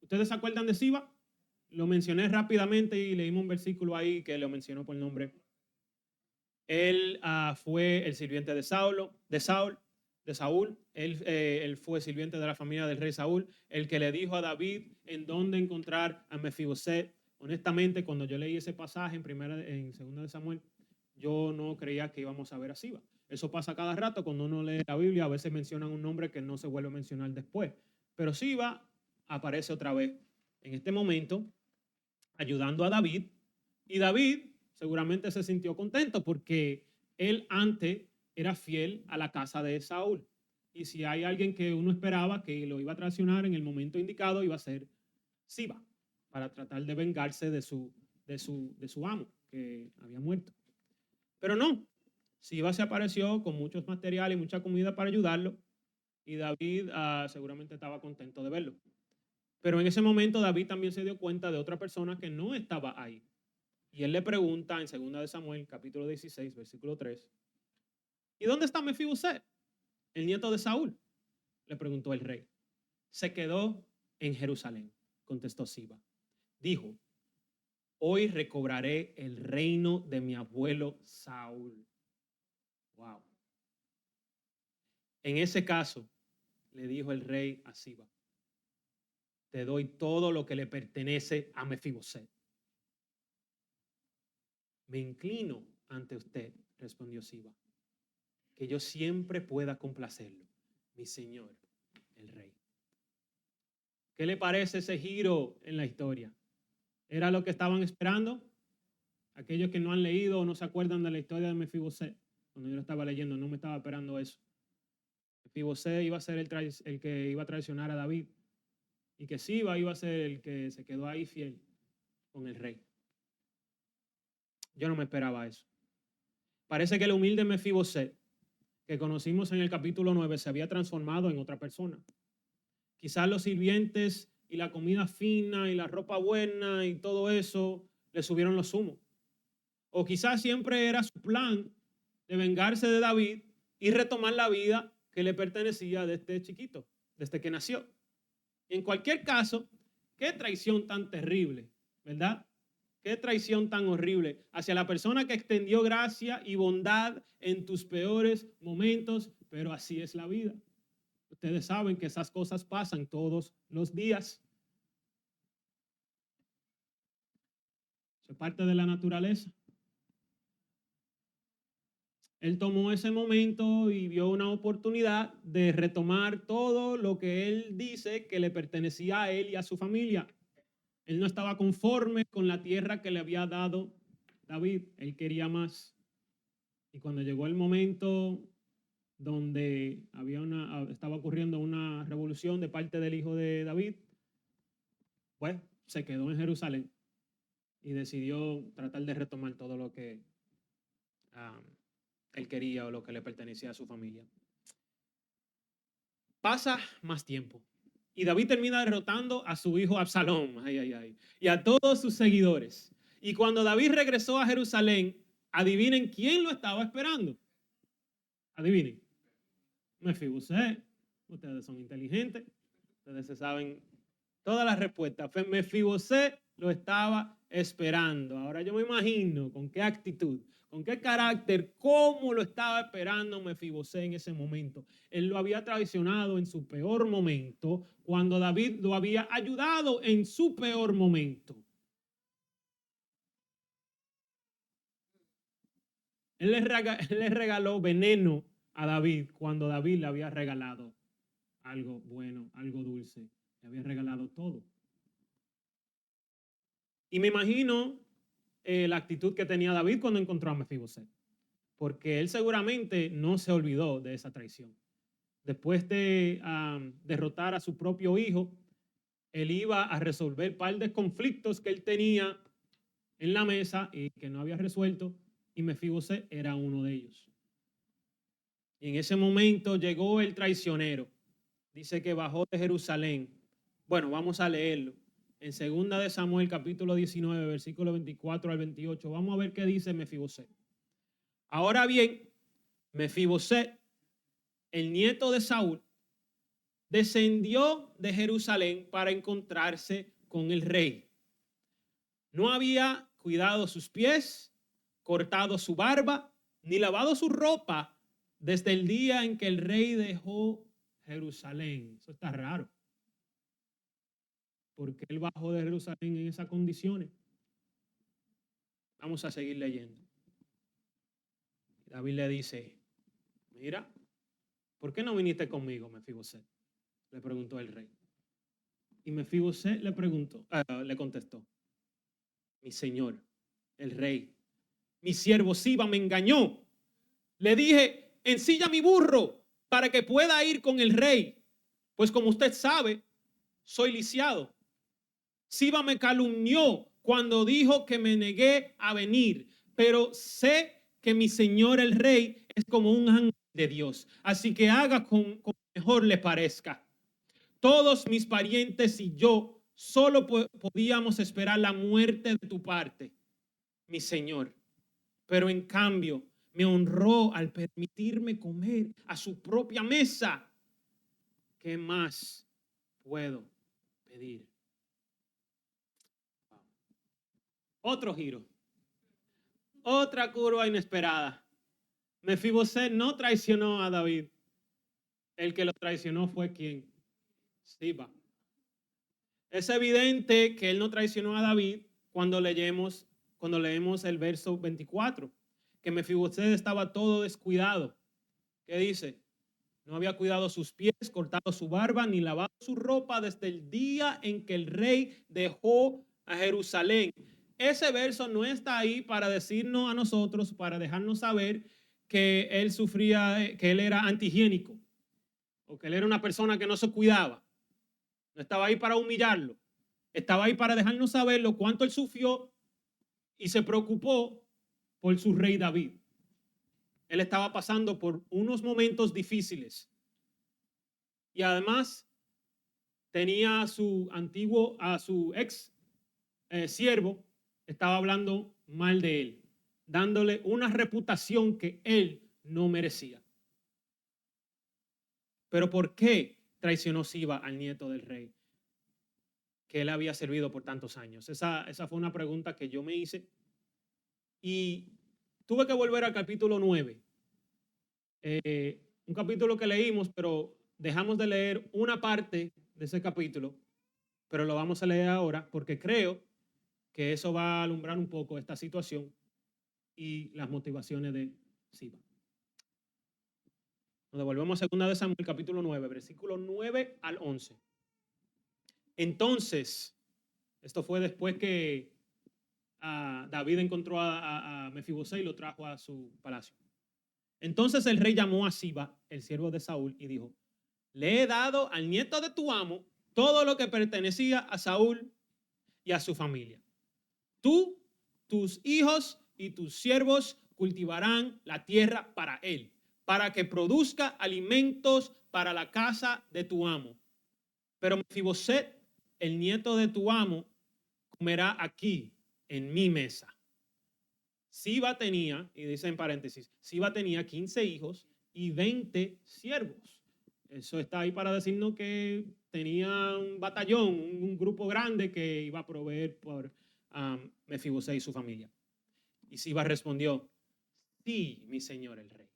¿Ustedes se acuerdan de Siba? Lo mencioné rápidamente y leímos un versículo ahí que lo mencionó por nombre. Él fue el sirviente de Saúl. Él fue sirviente de la familia del rey Saúl, el que le dijo a David en dónde encontrar a Mefiboset. Honestamente, cuando yo leí ese pasaje en segunda de Samuel, yo no creía que íbamos a ver a Siba. Eso pasa cada rato cuando uno lee la Biblia, a veces mencionan un nombre que no se vuelve a mencionar después. Pero Siba aparece otra vez en este momento, ayudando a David. Y David seguramente se sintió contento porque él antes era fiel a la casa de Saúl. Y si hay alguien que uno esperaba que lo iba a traicionar en el momento indicado, iba a ser Siba, para tratar de vengarse de su amo, que había muerto. Pero no, Siba se apareció con muchos materiales y mucha comida para ayudarlo, y David seguramente estaba contento de verlo. Pero en ese momento David también se dio cuenta de otra persona que no estaba ahí. Y él le pregunta en 2 de Samuel, capítulo 16, versículo 3, ¿y dónde está Mefiboset, el nieto de Saúl? Le preguntó el rey. Se quedó en Jerusalén, contestó Siba. Dijo, hoy recobraré el reino de mi abuelo Saúl. Wow. En ese caso, le dijo el rey a Siba, te doy todo lo que le pertenece a Mefiboset. Me inclino ante usted, respondió Siba, que yo siempre pueda complacerlo, mi señor, el rey. ¿Qué le parece ese giro en la historia? ¿Era lo que estaban esperando? Aquellos que no han leído o no se acuerdan de la historia de Mefiboset, cuando yo lo estaba leyendo, no me estaba esperando eso. Mefiboset iba a ser el que iba a traicionar a David y que Siba iba a ser el que se quedó ahí fiel con el rey. Yo no me esperaba eso. Parece que el humilde Mefiboset que conocimos en el capítulo 9 se había transformado en otra persona. Quizás los sirvientes y la comida fina y la ropa buena y todo eso le subieron los humos. O quizás siempre era su plan de vengarse de David y retomar la vida que le pertenecía desde chiquito, desde que nació. Y en cualquier caso, qué traición tan terrible, ¿verdad? Qué traición tan horrible hacia la persona que extendió gracia y bondad en tus peores momentos, pero así es la vida. Ustedes saben que esas cosas pasan todos los días. Eso es parte de la naturaleza. Él tomó ese momento y vio una oportunidad de retomar todo lo que él dice que le pertenecía a él y a su familia. Él no estaba conforme con la tierra que le había dado David. Él quería más. Y cuando llegó el momento donde estaba ocurriendo una revolución de parte del hijo de David, pues se quedó en Jerusalén y decidió tratar de retomar todo lo que él quería o lo que le pertenecía a su familia. Pasa más tiempo y David termina derrotando a su hijo Absalón y a todos sus seguidores. Y cuando David regresó a Jerusalén, adivinen quién lo estaba esperando. Adivinen. Mefiboset. Ustedes son inteligentes. Ustedes se saben todas las respuestas. Mefiboset lo estaba esperando. Ahora yo me imagino con qué actitud, con qué carácter, cómo lo estaba esperando Mefiboset en ese momento. Él lo había traicionado en su peor momento, cuando David lo había ayudado en su peor momento. Él le regaló veneno a David cuando David le había regalado algo bueno, algo dulce. Le había regalado todo. Y me imagino la actitud que tenía David cuando encontró a Mefiboset, porque él seguramente no se olvidó de esa traición. Después de derrotar a su propio hijo, él iba a resolver un par de conflictos que él tenía en la mesa y que no había resuelto, y Mefiboset era uno de ellos. Y en ese momento llegó el traicionero. Dice que bajó de Jerusalén. Bueno, vamos a leerlo. En 2 de Samuel, capítulo 19, versículo 24 al 28. Vamos a ver qué dice Mefiboset. Ahora bien, Mefiboset, el nieto de Saúl, descendió de Jerusalén para encontrarse con el rey. No había cuidado sus pies, cortado su barba, ni lavado su ropa desde el día en que el rey dejó Jerusalén. Eso está raro. Porque él bajó de Jerusalén en esas condiciones. Vamos a seguir leyendo. David le dice, mira, ¿por qué no viniste conmigo, Mefiboset? Le preguntó el rey. Y Mefiboset le contestó, mi señor, el rey, mi siervo Siba me engañó. Le dije, ensilla mi burro para que pueda ir con el rey, pues como usted sabe, soy lisiado. Siba me calumnió cuando dijo que me negué a venir, pero sé que mi señor el rey es como un ángel de Dios, así que haga como mejor le parezca. Todos mis parientes y yo solo podíamos esperar la muerte de tu parte, mi señor, pero en cambio me honró al permitirme comer a su propia mesa. ¿Qué más puedo pedir? Otro giro, otra curva inesperada. Mefiboset no traicionó a David. El que lo traicionó fue ¿quién? Siba. Es evidente que él no traicionó a David cuando leemos el verso 24, que Mefiboset estaba todo descuidado. ¿Qué dice? No había cuidado sus pies, cortado su barba, ni lavado su ropa desde el día en que el rey dejó a Jerusalén. Ese verso no está ahí para decirnos a nosotros, para dejarnos saber que él sufría, que él era antihigiénico, o que él era una persona que no se cuidaba. No estaba ahí para humillarlo. Estaba ahí para dejarnos saber lo cuánto él sufrió y se preocupó por su rey David. Él estaba pasando por unos momentos difíciles. Y además tenía a su ex siervo, estaba hablando mal de él, dándole una reputación que él no merecía. Pero ¿por qué traicionó Siba al nieto del rey que él había servido por tantos años? Esa fue una pregunta que yo me hice y tuve que volver al capítulo 9. Un capítulo que leímos, pero dejamos de leer una parte de ese capítulo, pero lo vamos a leer ahora porque creo que eso va a alumbrar un poco esta situación y las motivaciones de Siba. Nos devolvemos a 2 de Samuel, capítulo 9, versículo 9 al 11. Entonces, esto fue después que David encontró a Mefiboset y lo trajo a su palacio. Entonces el rey llamó a Siba, el siervo de Saúl, y dijo, le he dado al nieto de tu amo todo lo que pertenecía a Saúl y a su familia. Tú, tus hijos y tus siervos cultivarán la tierra para él, para que produzca alimentos para la casa de tu amo. Pero Mefiboset, el nieto de tu amo, comerá aquí en mi mesa. Siba tenía, y dice en paréntesis, Siba tenía 15 hijos y 20 siervos. Eso está ahí para decirnos que tenía un batallón, un grupo grande que iba a proveer por Mefiboset y su familia. Y Siba respondió, sí, mi señor el rey,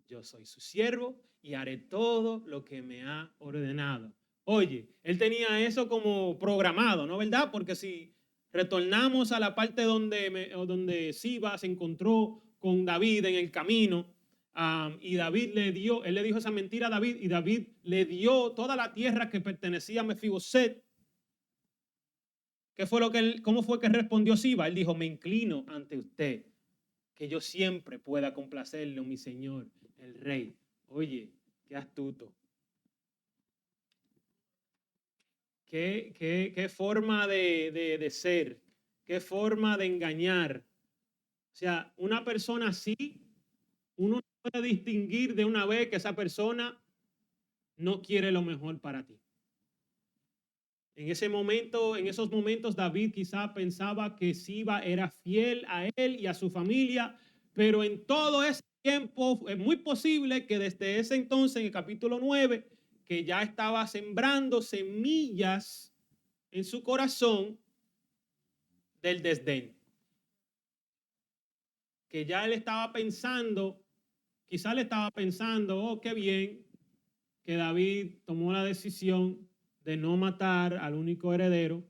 yo soy su siervo y haré todo lo que me ha ordenado. Oye, él tenía eso como programado, ¿no verdad? Porque si retornamos a la parte donde Siba se encontró con David en el camino, y David él le dijo esa mentira a David, y David le dio toda la tierra que pertenecía a Mefiboset. ¿Cómo fue que respondió Siba? Él dijo, me inclino ante usted, que yo siempre pueda complacerle a mi señor, el rey. Oye, qué astuto. Qué forma de ser, qué forma de engañar. O sea, una persona así, uno puede distinguir de una vez que esa persona no quiere lo mejor para ti. En esos momentos, David quizá pensaba que Siba era fiel a él y a su familia, pero en todo ese tiempo es muy posible que desde ese entonces, en el capítulo 9, que ya estaba sembrando semillas en su corazón del desdén. Que ya él estaba pensando, quizá le estaba pensando, oh, qué bien que David tomó la decisión de no matar al único heredero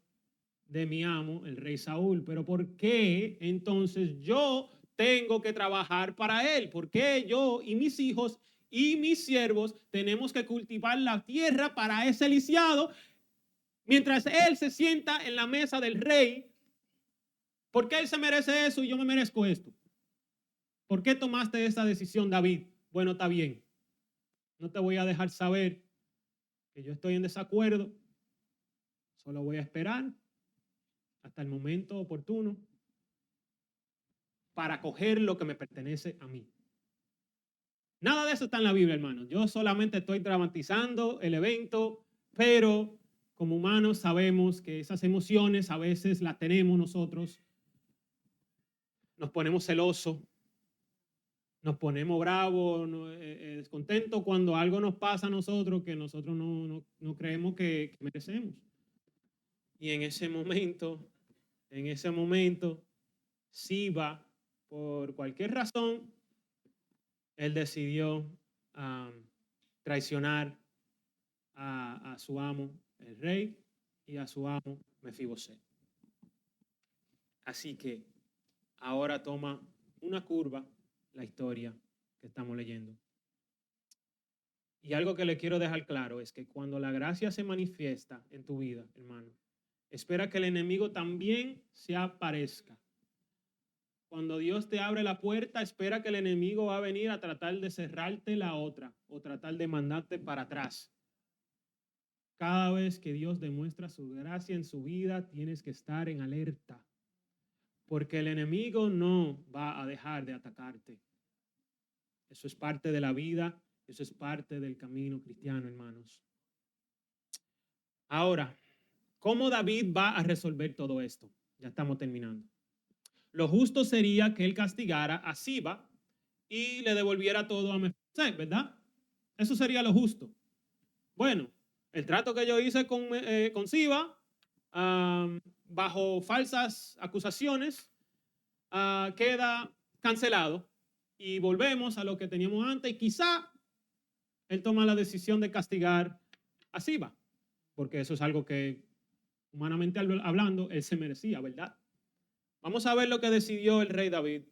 de mi amo, el rey Saúl. Pero ¿por qué entonces yo tengo que trabajar para él? ¿Por qué yo y mis hijos y mis siervos tenemos que cultivar la tierra para ese lisiado mientras él se sienta en la mesa del rey? ¿Por qué él se merece eso y yo me merezco esto? ¿Por qué tomaste esa decisión, David? Bueno, está bien. No te voy a dejar saber que yo estoy en desacuerdo. Solo voy a esperar hasta el momento oportuno para coger lo que me pertenece a mí. Nada de eso está en la Biblia, hermanos. Yo solamente estoy dramatizando el evento, pero como humanos sabemos que esas emociones a veces las tenemos nosotros. Nos ponemos celosos, nos ponemos bravos, descontentos cuando algo nos pasa a nosotros que nosotros no creemos que merecemos. Y en ese momento, Siba, por cualquier razón, él decidió traicionar a su amo, el rey, y a su amo, Mefiboset. Así que ahora toma una curva la historia que estamos leyendo. Y algo que le quiero dejar claro es que cuando la gracia se manifiesta en tu vida, hermano, espera que el enemigo también se aparezca. Cuando Dios te abre la puerta, espera que el enemigo va a venir a tratar de cerrarte la otra o tratar de mandarte para atrás. Cada vez que Dios demuestra su gracia en su vida, tienes que estar en alerta, porque el enemigo no va a dejar de atacarte. Eso es parte de la vida, eso es parte del camino cristiano, hermanos. Ahora, ¿cómo David va a resolver todo esto? Ya estamos terminando. Lo justo sería que él castigara a Siba y le devolviera todo a Mefiboset, ¿verdad? Eso sería lo justo. Bueno, el trato que yo hice con Siba, bajo falsas acusaciones, queda cancelado y volvemos a lo que teníamos antes, y quizá él toma la decisión de castigar a Siba, porque eso es algo que, humanamente hablando, él se merecía, ¿verdad? Vamos a ver lo que decidió el rey David,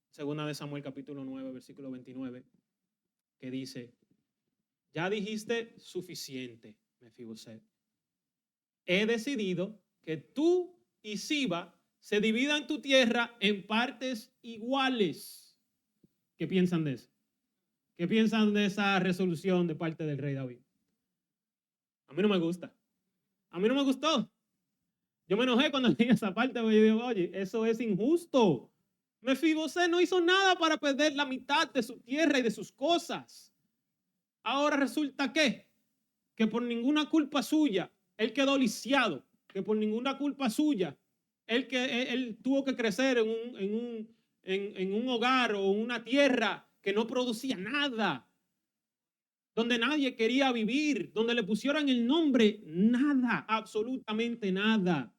segunda de Samuel capítulo 9, versículo 29, que dice, ya dijiste suficiente, Mefiboset. He decidido que tú y Siba se dividan tu tierra en partes iguales. ¿Qué piensan de eso? ¿Qué piensan de esa resolución de parte del rey David? A mí no me gusta. A mí no me gustó. Yo me enojé cuando leí esa parte, porque yo digo, oye, eso es injusto. Mefiboset no hizo nada para perder la mitad de su tierra y de sus cosas. Ahora resulta que por ninguna culpa suya, él quedó lisiado, que por ninguna culpa suya, él tuvo que crecer en un hogar o una tierra que no producía nada, donde nadie quería vivir, donde le pusieran el nombre, nada, absolutamente nada.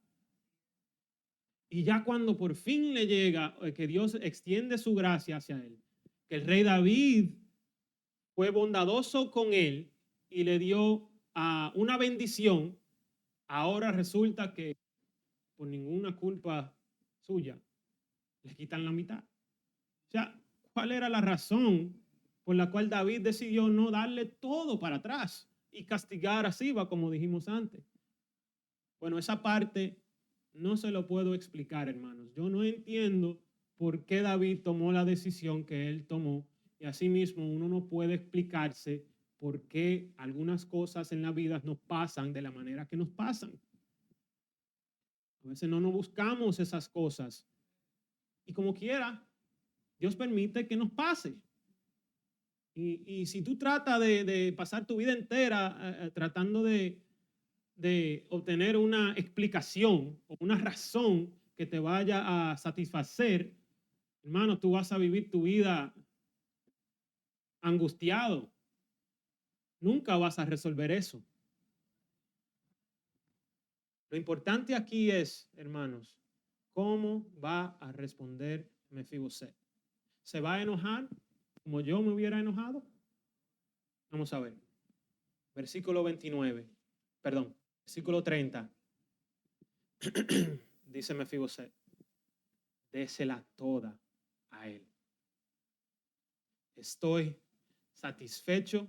Y ya cuando por fin le llega, que Dios extiende su gracia hacia él, que el rey David fue bondadoso con él y le dio una bendición, ahora resulta que por ninguna culpa suya le quitan la mitad. O sea, ¿cuál era la razón por la cual David decidió no darle todo para atrás y castigar a Siba, como dijimos antes. Bueno, esa parte no se lo puedo explicar, hermanos. Yo no entiendo por qué David tomó la decisión que él tomó, y asimismo uno no puede explicarse por qué algunas cosas en la vida nos pasan de la manera que nos pasan. A veces no nos buscamos esas cosas y como quiera, Dios permite que nos pase. Y si tú tratas de pasar tu vida entera tratando de obtener una explicación o una razón que te vaya a satisfacer, hermano, tú vas a vivir tu vida angustiado. Nunca vas a resolver eso. Lo importante aquí es, hermanos, cómo va a responder Mefiboset. ¿Se va a enojar como yo me hubiera enojado? Vamos a ver. Versículo 29. Perdón, versículo 30. Dice Mefiboset, désela toda a él. Estoy satisfecho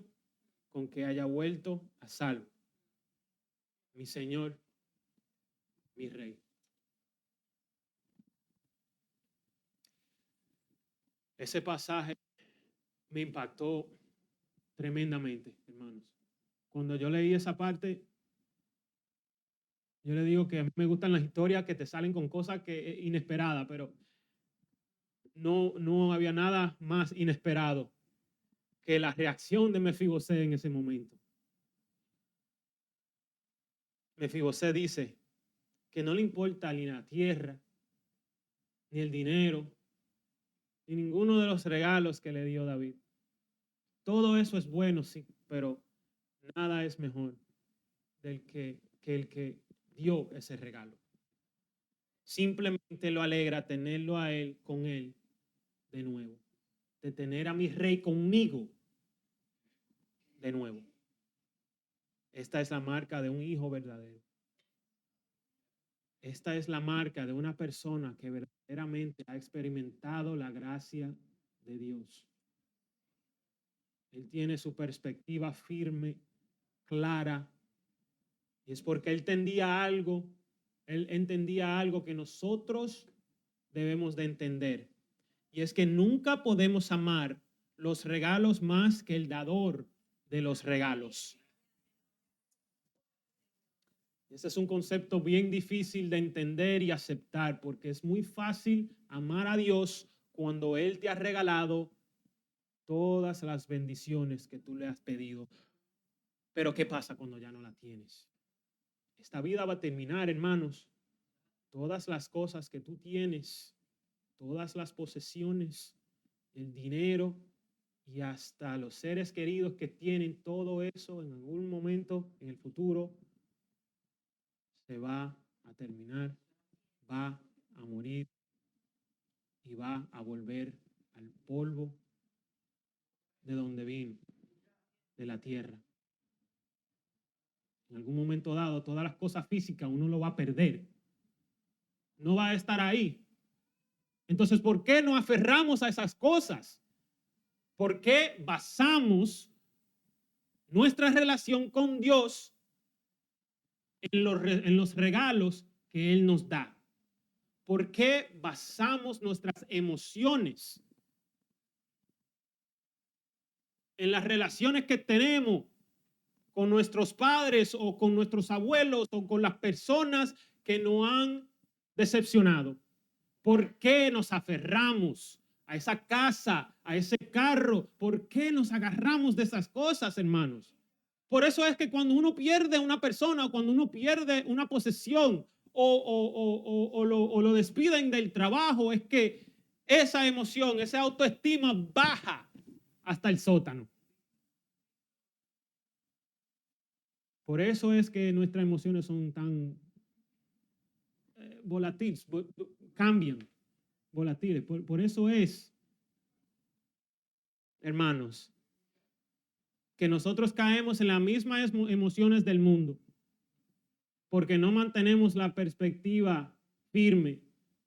con que haya vuelto a salvo. Mi Señor, mi Rey. Ese pasaje me impactó tremendamente, hermanos. Cuando yo leí esa parte, yo le digo que a mí me gustan las historias que te salen con cosas que inesperadas, pero no había nada más inesperado que la reacción de Mefiboset en ese momento. Mefiboset dice que no le importa ni la tierra, ni el dinero, ni ninguno de los regalos que le dio David. Todo eso es bueno, sí, pero nada es mejor que el que dio ese regalo. Simplemente lo alegra tenerlo a él, con él, de nuevo. De tener a mi rey conmigo de nuevo. Esta es la marca de un hijo verdadero. Esta es la marca de una persona que verdaderamente ha experimentado la gracia de Dios. Él tiene su perspectiva firme, clara, y es porque él entendía algo que nosotros debemos de entender. Y es que nunca podemos amar los regalos más que el dador de los regalos. Ese es un concepto bien difícil de entender y aceptar, porque es muy fácil amar a Dios cuando Él te ha regalado todas las bendiciones que tú le has pedido. Pero ¿qué pasa cuando ya no la tienes? Esta vida va a terminar, hermanos. Todas las cosas que tú tienes, todas las posesiones, el dinero y hasta los seres queridos que tienen todo eso en algún momento en el futuro se va a terminar, va a morir y va a volver al polvo de donde vino, de la tierra. En algún momento dado, todas las cosas físicas uno lo va a perder. No va a estar ahí. Entonces, ¿por qué no aferramos a esas cosas? ¿Por qué basamos nuestra relación con Dios en los regalos que Él nos da? ¿Por qué basamos nuestras emociones en las relaciones que tenemos con nuestros padres o con nuestros abuelos o con las personas que nos han decepcionado? ¿Por qué nos aferramos a esa casa, a ese carro? ¿Por qué nos agarramos de esas cosas, hermanos? Por eso es que cuando uno pierde una persona o cuando uno pierde una posesión o lo despiden del trabajo, es que esa emoción, esa autoestima baja hasta el sótano. Por eso es que nuestras emociones son tan volátiles, cambian, volátiles. Por eso es, hermanos, que nosotros caemos en las mismas emociones del mundo, porque no mantenemos la perspectiva firme,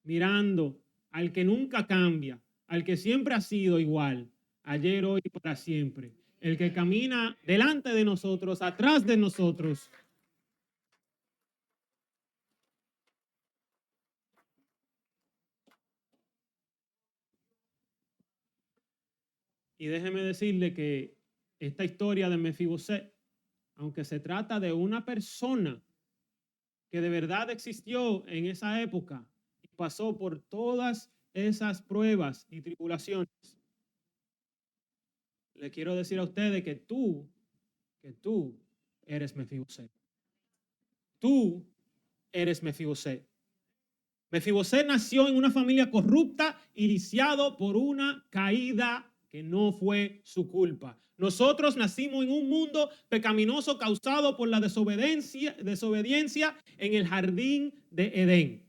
mirando al que nunca cambia, al que siempre ha sido igual, ayer, hoy y para siempre. El que camina delante de nosotros, atrás de nosotros. Y déjeme decirle que esta historia de Mefiboset, aunque se trata de una persona que de verdad existió en esa época y pasó por todas esas pruebas y tribulaciones, le quiero decir a ustedes que tú eres Mefiboset. Tú eres Mefiboset. Mefiboset nació en una familia corrupta y lisiado por una caída que no fue su culpa. Nosotros nacimos en un mundo pecaminoso causado por la desobediencia en el jardín de Edén.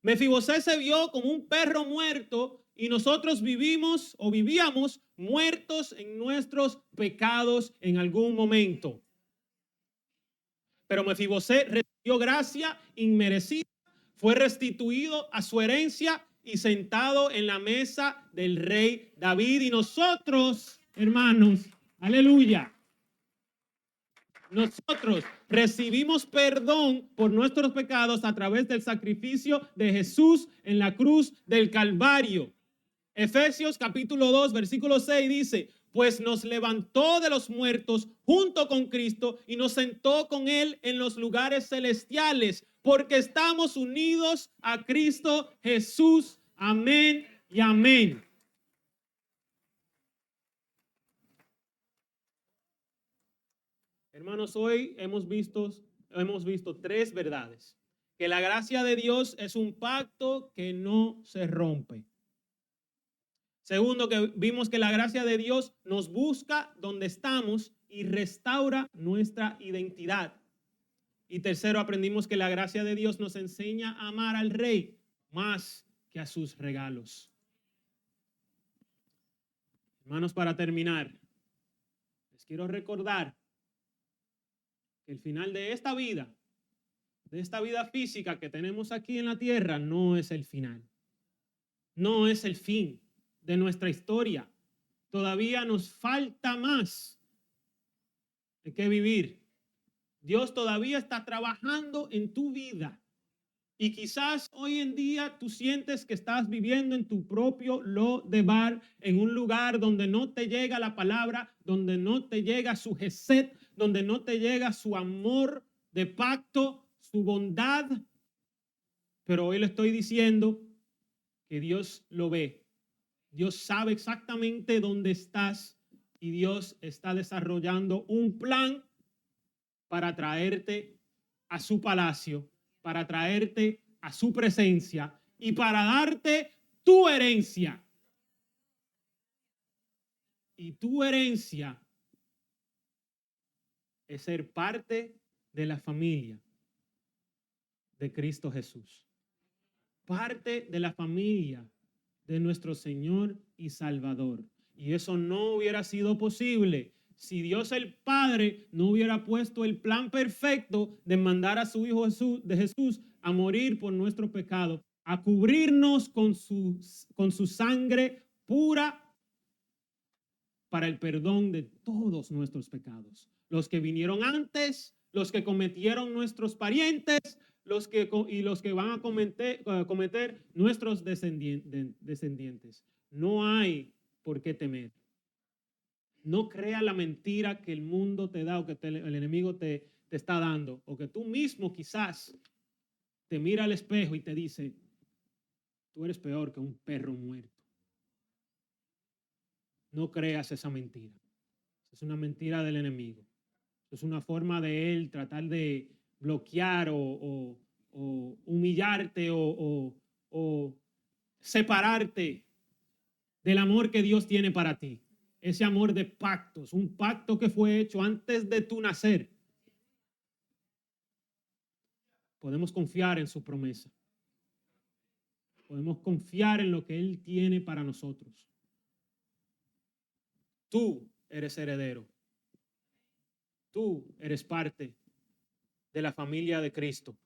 Mefiboset se vio como un perro muerto y nosotros vivimos o vivíamos muertos en nuestros pecados en algún momento. Pero Mefiboset recibió gracia inmerecida, fue restituido a su herencia y sentado en la mesa del rey David. Y nosotros, hermanos, aleluya, nosotros recibimos perdón por nuestros pecados a través del sacrificio de Jesús en la cruz del Calvario. Efesios capítulo 2, versículo 6 dice: pues nos levantó de los muertos junto con Cristo y nos sentó con Él en los lugares celestiales, porque estamos unidos a Cristo Jesús. Amén y amén. Hermanos, hoy hemos visto tres verdades. Que la gracia de Dios es un pacto que no se rompe. Segundo, que vimos que la gracia de Dios nos busca donde estamos y restaura nuestra identidad. Y tercero, aprendimos que la gracia de Dios nos enseña a amar al Rey más que a sus regalos. Hermanos, para terminar, les quiero recordar que el final de esta vida física que tenemos aquí en la tierra, no es el final. No es el fin de nuestra historia. Todavía nos falta más de qué vivir. Dios todavía está trabajando en tu vida. Y quizás hoy en día tú sientes que estás viviendo en tu propio Lodebar, en un lugar donde no te llega la palabra, donde no te llega su gesed, donde no te llega su amor de pacto, su bondad. Pero hoy le estoy diciendo que Dios lo ve. Dios sabe exactamente dónde estás y Dios está desarrollando un plan para traerte a su palacio, para traerte a su presencia y para darte tu herencia. Y tu herencia es ser parte de la familia de Cristo Jesús. Parte de la familia de nuestro Señor y Salvador. Y eso no hubiera sido posible si Dios el Padre no hubiera puesto el plan perfecto de mandar a su Hijo Jesús a morir por nuestro pecado, a cubrirnos con su sangre pura para el perdón de todos nuestros pecados. Los que vinieron antes, los que cometieron nuestros parientes, los que van a cometer nuestros descendientes. No hay por qué temer. No crea la mentira que el mundo te da o que el enemigo te está dando, o que tú mismo quizás te mira al espejo y te dice: tú eres peor que un perro muerto. No creas esa mentira. Es una mentira del enemigo. Es una forma de él tratar de bloquear o humillarte o separarte del amor que Dios tiene para ti. Ese amor de pactos, un pacto que fue hecho antes de tu nacer. Podemos confiar en su promesa. Podemos confiar en lo que Él tiene para nosotros. Tú eres heredero. Tú eres parte de la familia de Cristo.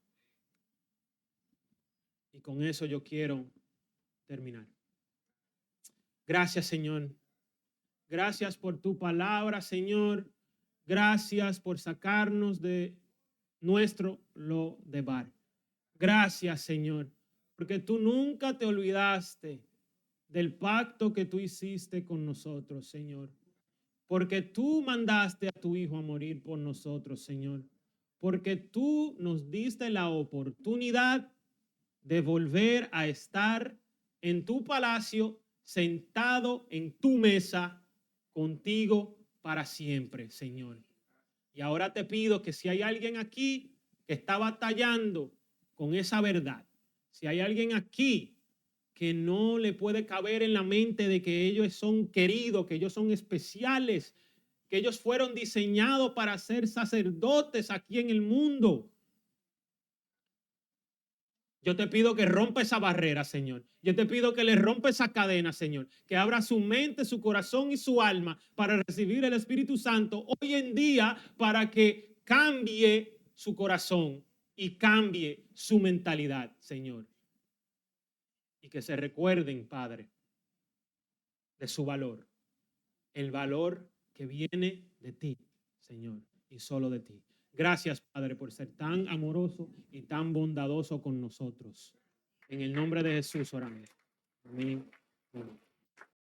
Y con eso yo quiero terminar. Gracias, Señor, Gracias por tu palabra, Señor. Gracias por sacarnos de nuestro Lodebar. Gracias, Señor, porque tú nunca te olvidaste del pacto que tú hiciste con nosotros, Señor. Porque tú mandaste a tu Hijo a morir por nosotros, Señor. Porque tú nos diste la oportunidad de volver a estar en tu palacio, sentado en tu mesa, contigo para siempre, Señor. Y ahora te pido que si hay alguien aquí que está batallando con esa verdad, si hay alguien aquí que no le puede caber en la mente de que ellos son queridos, que ellos son especiales, que ellos fueron diseñados para ser sacerdotes aquí en el mundo, yo te pido que rompa esa barrera, Señor. Yo te pido que le rompa esa cadena, Señor. Que abra su mente, su corazón y su alma para recibir el Espíritu Santo hoy en día, para que cambie su corazón y cambie su mentalidad, Señor. Y que se recuerden, Padre, de su valor. El valor que viene de ti, Señor, y solo de ti. Gracias, Padre, por ser tan amoroso y tan bondadoso con nosotros. En el nombre de Jesús oramos. Amén. Amén.